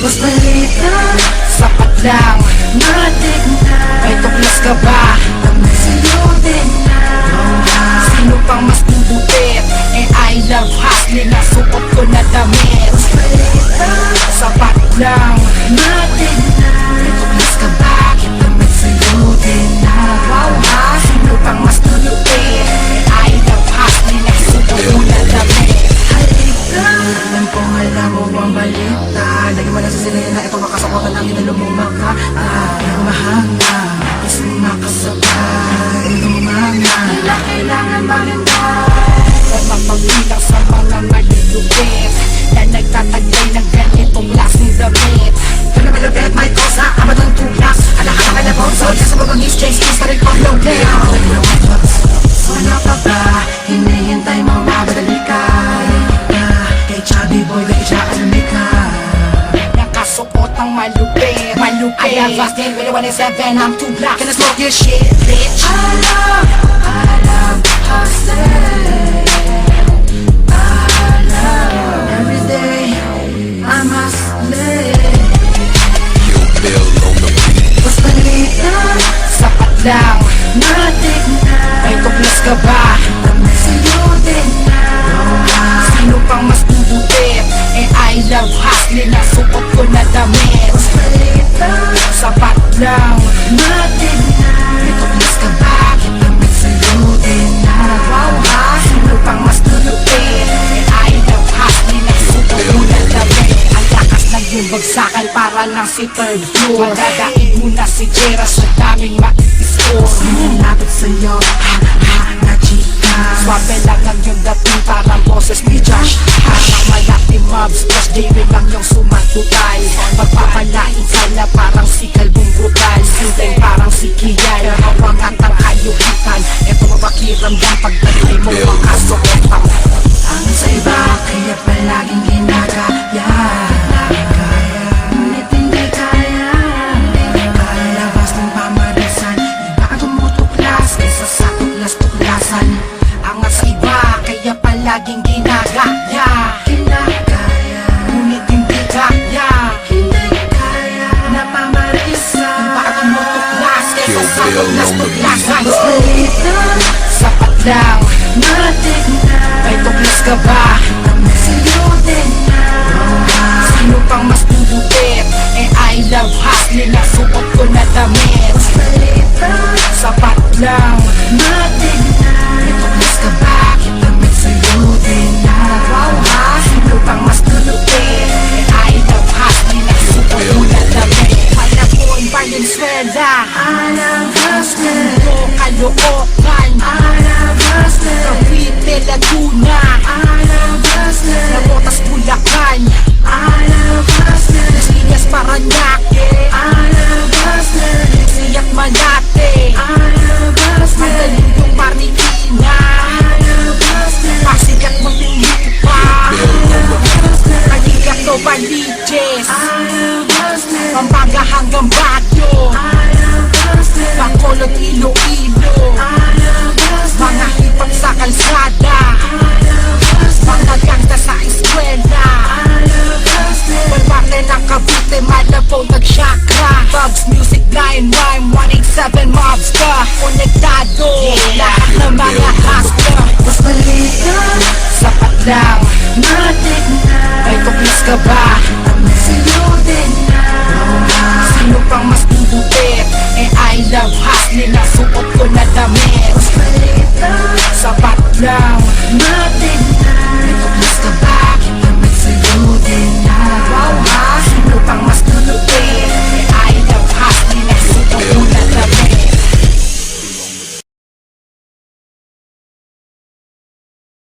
Mas balita, sapat lang. matik na. May tuklas ka ba? Sa'yo din na. Sino pang mas bubupit? Eh I love hustling na suot ko na damit. Mas balita, Sapat lang. matik na. May tuklas ka ba? Kita may sa'yo din na. Wow ha? Sino pang mas bubupit? Eh I love hustling na suot ko na damit. Halika, alam kong alam mo ang balita. Lagi mo lang sasabihin na ito makasakotan ang inalumumaka. Mahanga, is makasabay. Lumanga, kailangan marimay. Mapagbilang sa mga malulupit na nagtataglay ng ganitong klaseng damit. Kaya malupit, may kosa, abadong tulas. Anak ka na kalabon, so sa babang is-chase, is pa rin pag-loaded. Wala ka ba? Hinihintay mo mabadali ka. Kay chubby boy, kay Alamig ka. Nakasuot ng malupit. I have lost it, really 187, I'm too black. Can I smoke your shit, bitch? I love hustling. I love every day, I'm hustling. Mas balita, Sapat lang. matik na. May tuklas ka ba? Sa'yo din na. Sino pang mas bubupit? Eh I love hustling na suot ko na damit. Mas balita, Sapat lang. matik na. May tuklas ka ba? Kita may sa'yo din na. Wow ha? Sino pang mas bubupit? Eh I love hustling na suot ko na damit. Ang lakas ng yung bagsakan para lang si third floor. Madadaig mo na si Jera sa daming maitiscore. Sinilapit sa'yo, na chika. Swabe lang ang yung dating parang boses ni Josh. Parang malaki mobs, plus David lang yung sumantutay. Pagpapalain ka na parang si Kalbong brutal. Sintay parang si Kian, hawangan ang kayuhitan. Eto mapakiramdam pagdating mo makasuotan. Ang sa iba, kaya palaging ginagaya. Ngunit hindi kaya. Palabas ng pamarisan, iba ang tumutuklas kaysa sa tuklas-tuklasan. Angat sa iba, kaya palaging ginagaya. Ginagaya, Ngunit hindi kaya. hindi kaya. Napamarisan, Iba ang tumutuklas kaysa sa tuklas-tuklasan. mas balita, Sapat lang. matik na. May tuklas ka ba? Sa'yo din na. Sino pang mas bubupit? Eh I love hustling na suot ko na damit. Mas balita, Sapat lang. matik na. May tuklas ka ba? Kita may sa'yo din na. Wow ha? Sino pang mas bubupit? Eh I love hustling na suot ko na damit. Malapon Valenzuela, I love hustling. Mundo Caloocan, I love hustling. Cavite Laguna, I love hustling. Nabotas Bulacan, I love hustling. Silias Paranaque, I love hustling. Siyak Malate, I love hustling. Mandaluyong Marikina, I love hustling. Pasig at Muntinlupa, Caligat Novaliches, I love hustling. Pampanga hanggang Baguio, I love hustling. Bacolod Iloilo, I love hustling. mga hipag sa kalsada, I love hustling. mga gangsta sa eskwela, I love hustling. Balbate ng Cavite, Malabon, Nagchakra, Bob's Music 9 Rhyme 187 Mobs ka, konektado, lahat ng mga hustler. Mas balita, Sapat lang.